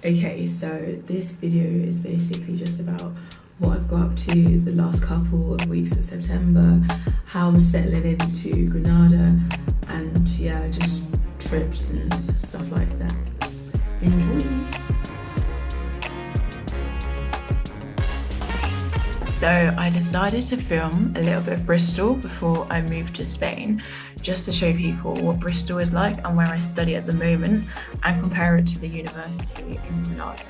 Okay, so this video is basically just about what I've got up to the last couple of weeks in September, how I'm settling into Granada, and yeah, just trips and stuff like that. Enjoy! So I decided to film a little bit of Bristol before I moved to Spain, just to show people what Bristol is like and where I study at the moment, and compare it to the university in Granada.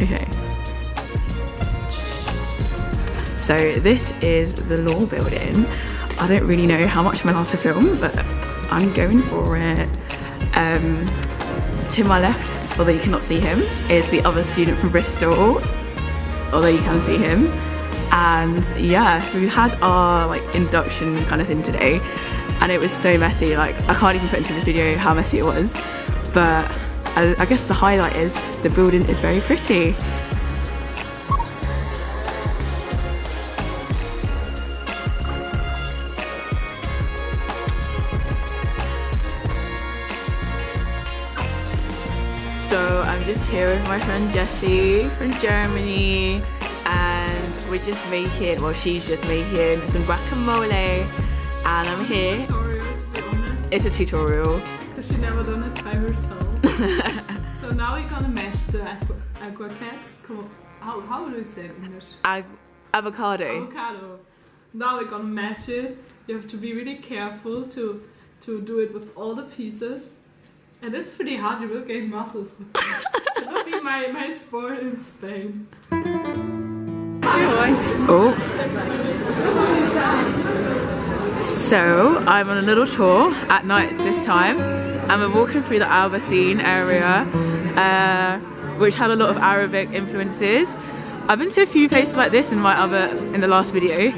Okay. So this is the law building. I don't really know how much I'm allowed to film, but I'm going for it. To my left, although you cannot see him, is the other student from Bristol, although you can see him. And yeah, so we had our induction kind of thing today, and it was so messy. I can't even put into this video how messy it was, but I guess the highlight is the building is very pretty. So I'm just here with my friend Jessie from Germany, and we're just making, well, she's just making some guacamole, and I'm here. Tutorial, to be honest. It's a tutorial. Because she never done it by herself. So now we're gonna mash the aguacate. How do you say it in English? Avocado. Avocado. Now we're gonna mash it. You have to be really careful to do it with all the pieces. And it's pretty hard, you will gain muscles with it. It will be my sport in Spain. Oh. So I'm on a little tour at night this time, and we're walking through the Albathine area, which had a lot of Arabic influences. I've been to a few places like this in the last video,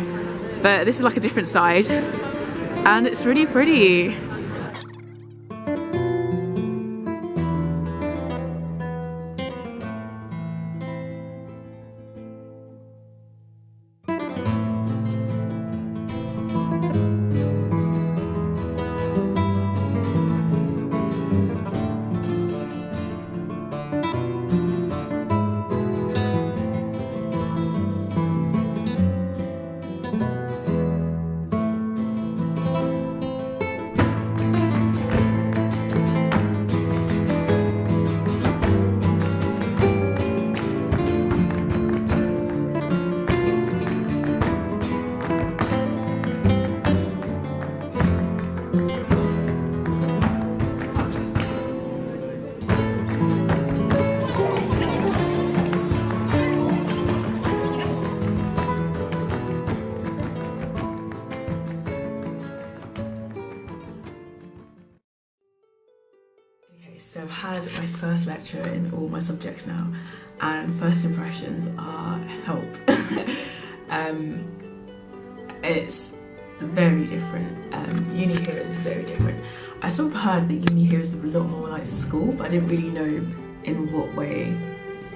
but this is like a different side, and it's really pretty. So I've had my first lecture in all my subjects now, and first impressions are help. It's very different. Uni here is very different. I sort of heard that uni here is a lot more like school, but I didn't really know in what way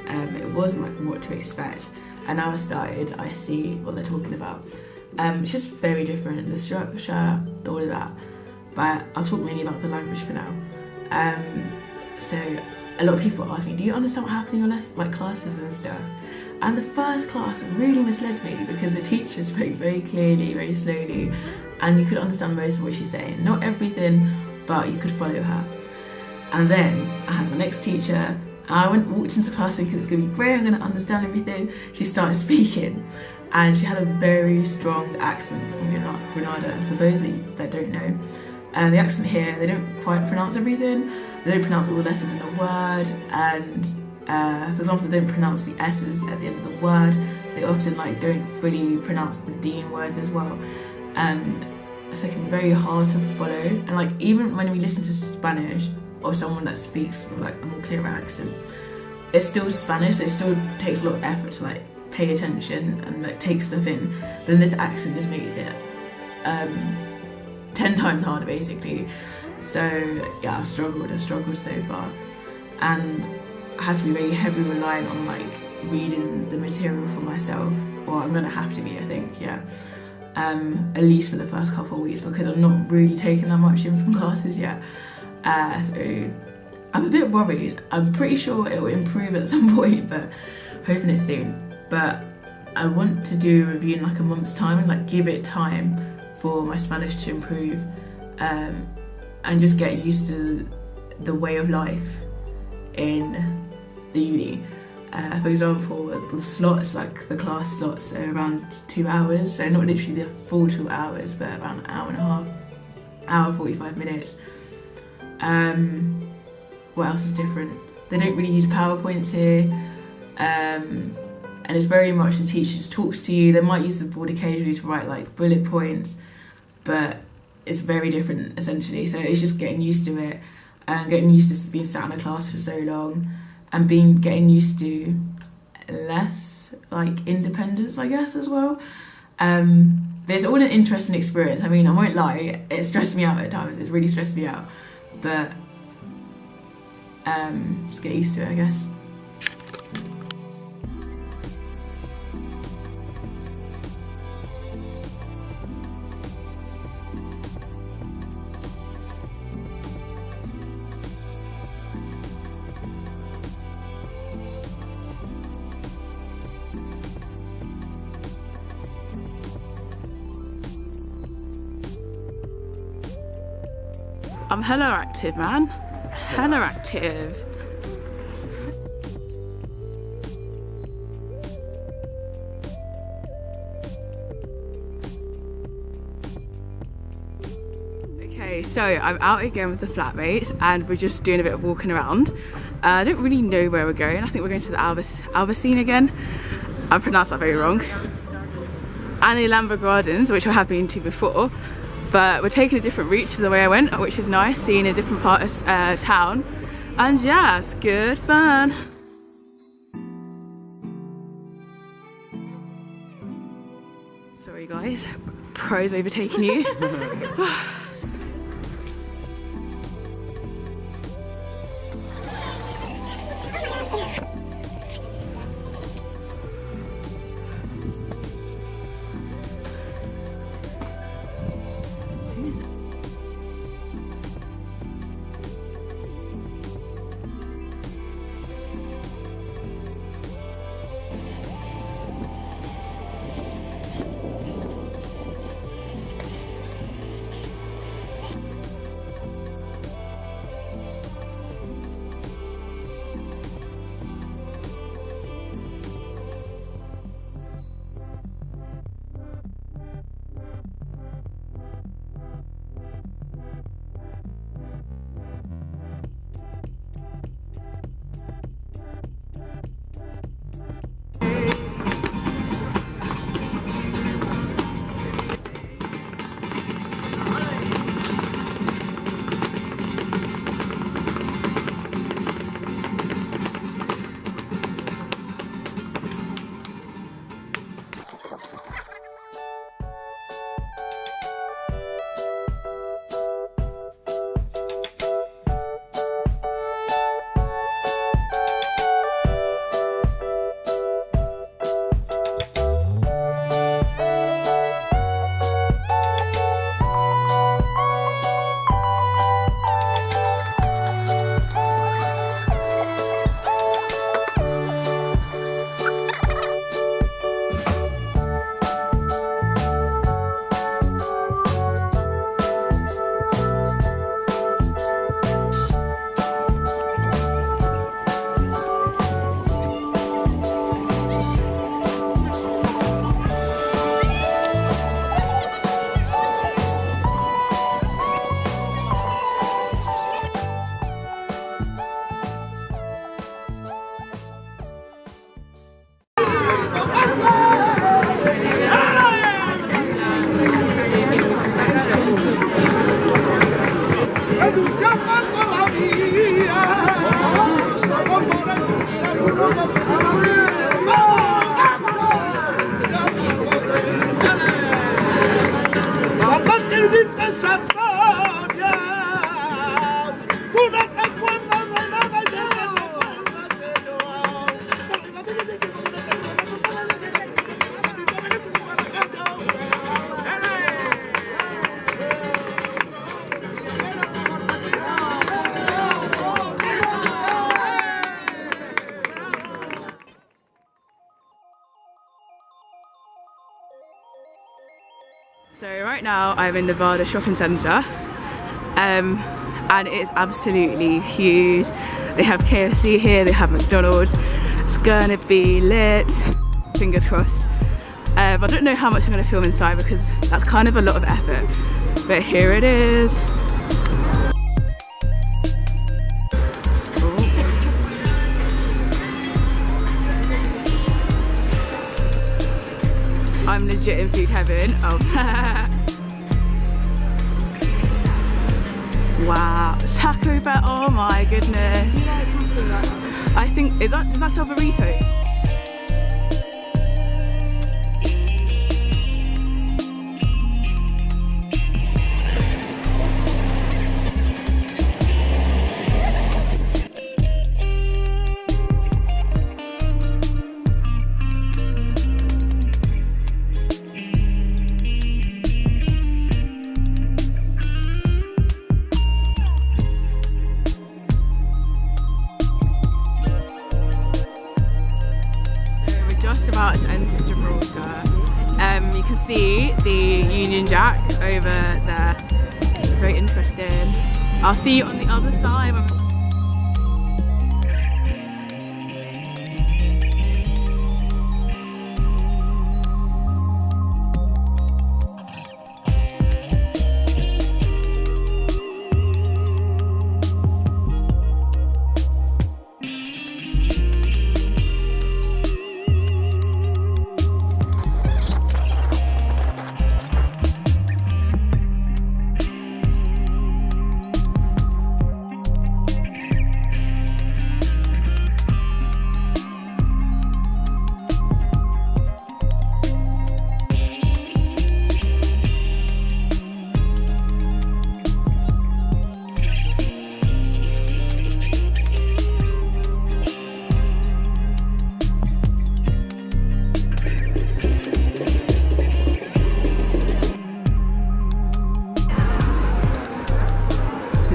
it was and what to expect. And now I started, I see what they're talking about. It's just very different, the structure, all of that. But I'll talk mainly about the language for now. So a lot of people ask me, do you understand what happened in your classes and stuff? And the first class really misled me because the teacher spoke very clearly, very slowly, and you could understand most of what she's saying. Not everything, but you could follow her. And then I had my next teacher, and I walked into class thinking it's going to be great, I'm going to understand everything. She started speaking, and she had a very strong accent from Granada. And for those of you that don't know, the accent here, they don't quite pronounce everything. They don't pronounce all the letters in the word, and for example, they don't pronounce the S's at the end of the word. They often don't fully pronounce the D in words as well. It's very hard to follow, and even when we listen to Spanish or someone that speaks a more clear accent, it's still Spanish, so it still takes a lot of effort to pay attention and take stuff in. Then this accent just makes it 10 times harder basically. So yeah, I've struggled so far. and I had to be very heavily reliant on like reading the material for myself, or I'm gonna have to be, I think, yeah. At least for the first couple of weeks, because I'm not really taking that much in from classes yet. So I'm a bit worried. I'm pretty sure it will improve at some point, but hoping it's soon. But I want to do a review in like a month's time and like give it time for my Spanish to improve, and just get used to the way of life in the uni. For example, the slots, like the class slots are around 2 hours, so not literally the full 2 hours, but around an hour and a half, hour 45 minutes. What else is different? They don't really use PowerPoints here, and it's very much the teacher just talks to you. They might use the board occasionally to write like bullet points, but it's very different essentially. So it's just getting used to it, and getting used to being sat in a class for so long, and getting used to less like independence, I guess, as well. But it's all an interesting experience. I mean, I won't lie, it stressed me out at times. It's really stressed me out, but just get used to it, I guess. I'm hella active, man. Hella active. Okay, so I'm out again with the flatmates and we're just doing a bit of walking around. I don't really know where we're going. I think we're going to the Albacine again. I pronounced that very wrong. And the Alhambra Gardens, which I have been to before. But we're taking a different route to the way I went, which is nice, seeing a different part of town. And yeah, it's good fun. Sorry guys, pro's overtaking you. So right now I'm in Nevada shopping centre, and it's absolutely huge. They have KFC here, they have McDonald's. It's gonna be lit, fingers crossed. I don't know how much I'm gonna film inside because that's kind of a lot of effort, but here it is. I'm legit in food heaven. Oh. Wow, Taco Bell, oh my goodness. I think, does that sell burrito? About to enter Gibraltar. You can see the Union Jack over there. It's very interesting. I'll see you on the other side.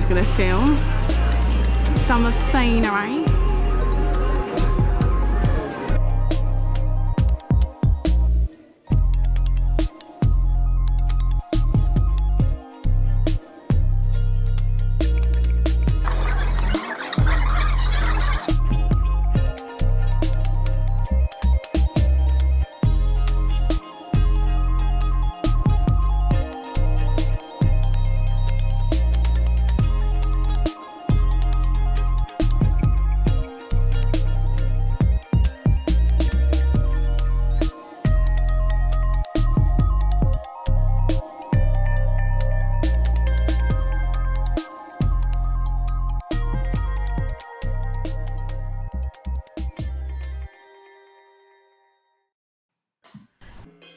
Gonna film some scenery.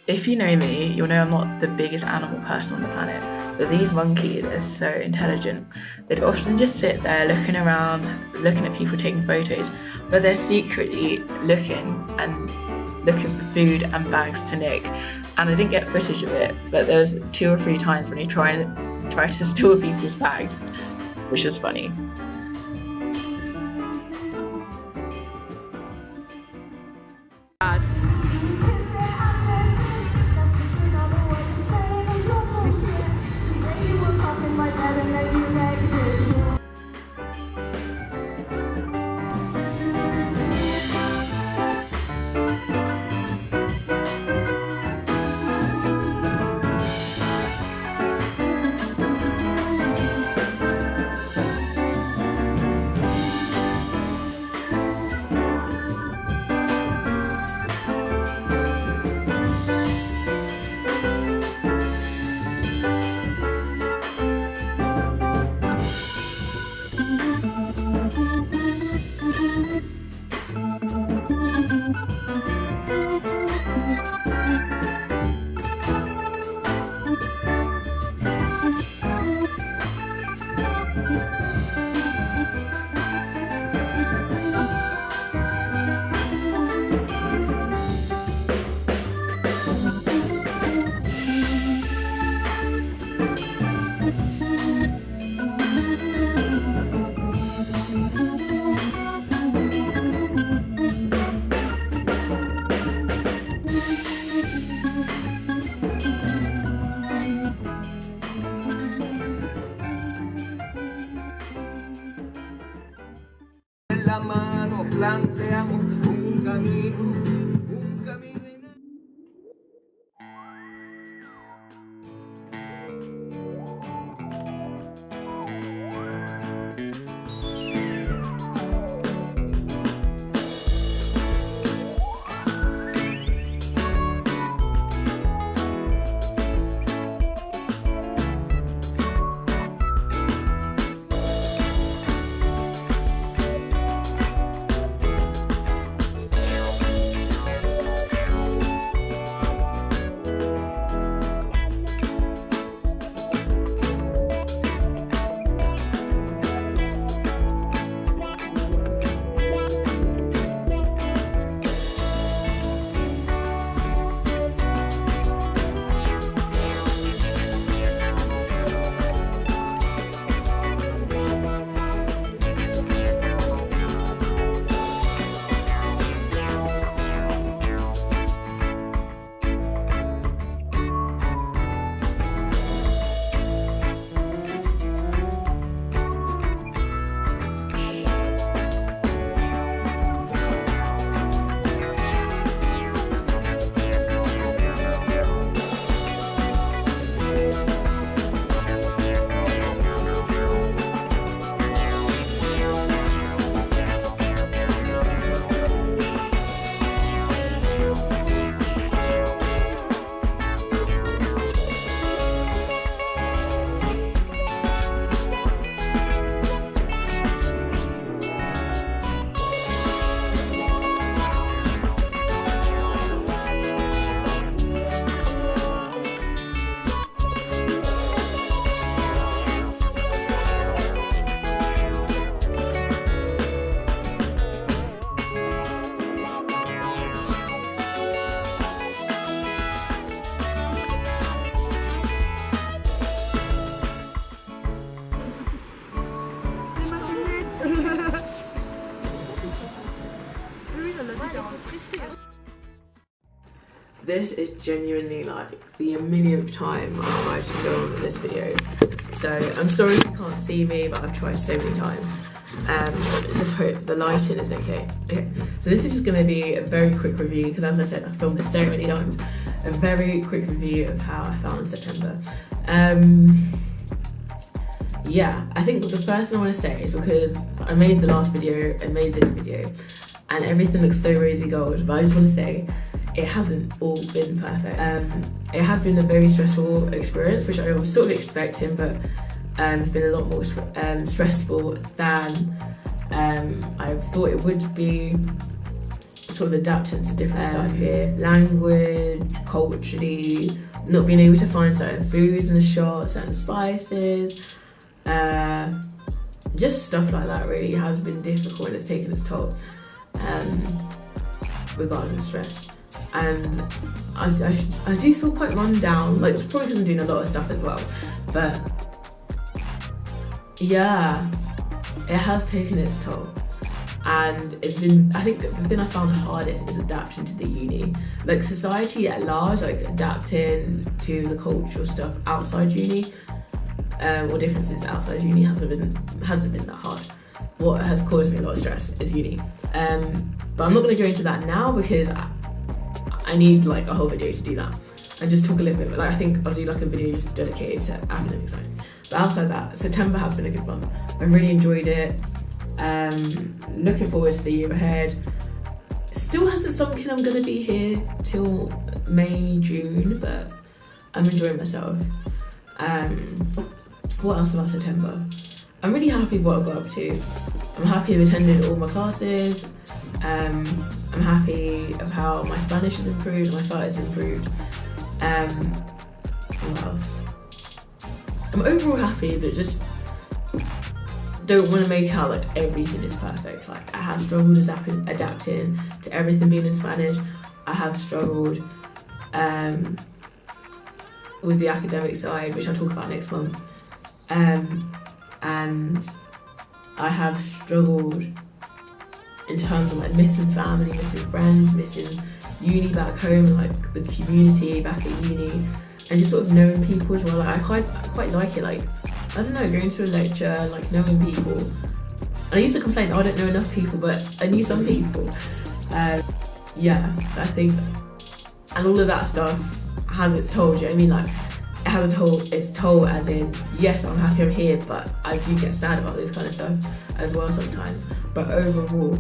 If you know me, you'll know I'm not the biggest animal person on the planet, but these monkeys are so intelligent. They'd often just sit there looking around, looking at people taking photos, but they're secretly looking for food and bags to nick. And I didn't get footage of it, but there was 2 or 3 times when he tried to steal people's bags, which was funny. This is genuinely like the millionth time I've tried to film this video. So I'm sorry if you can't see me, but I've tried so many times. Just hope the lighting is okay. Okay, so this is just going to be a very quick review because, as I said, I've filmed this so many times. A very quick review of how I found September. Yeah, I think the first thing I want to say is because I made the last video and made this video and everything looks so rosy gold, but I just want to say it hasn't all been perfect. It has been a very stressful experience, which I was sort of expecting, but it's been a lot more stressful than I thought it would be. Sort of adapting to different stuff here, language, culturally, not being able to find certain foods in the shop, certain spices, just stuff like that really has been difficult and it's taken its toll, regarding stress. And I do feel quite run down, like it's probably because I'm doing a lot of stuff as well, but yeah, it has taken its toll. And it's been, I think the thing I found hardest is adapting to the uni. Like society at large, like adapting to the cultural stuff outside uni, or differences outside uni hasn't been that hard. What has caused me a lot of stress is uni. But I'm not gonna go into that now because I need like a whole video to do that. And just talk a little bit, but like I think I'll do like a video just dedicated to academic side. But outside that, September has been a good month. I really enjoyed it. Looking forward to the year ahead. Still hasn't sunk in I'm gonna be here till May, June, but I'm enjoying myself. What else about September? I'm really happy with what I've got up to. I'm happy I've attended all my classes. I'm happy of how my Spanish has improved, my Fart has improved. What else? I'm overall happy, but just don't want to make out like everything is perfect. Like I have struggled adapting to everything being in Spanish. I have struggled with the academic side, which I'll talk about next month. And I have struggled in terms of like missing family, missing friends, missing uni back home, like the community back at uni, and just sort of knowing people as well. Like I quite like it. Like I don't know, going to a lecture, like knowing people. And I used to complain, oh, I don't know enough people, but I knew some people. yeah, I think, and all of that stuff has its toll. Do you know what I mean? Like, it has a toll. It's toll as in, yes, I'm happy I'm here, but I do get sad about this kind of stuff as well sometimes. But overall,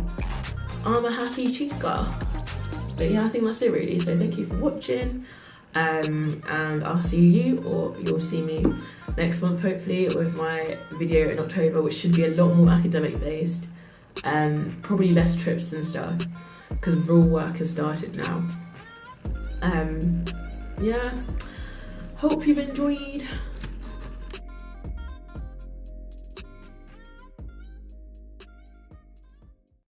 I'm a happy chica. But yeah, I think that's it really. So thank you for watching, and I'll see you, or you'll see me next month hopefully with my video in October, which should be a lot more academic based, probably less trips and stuff because real work has started now. Yeah, hope you've enjoyed.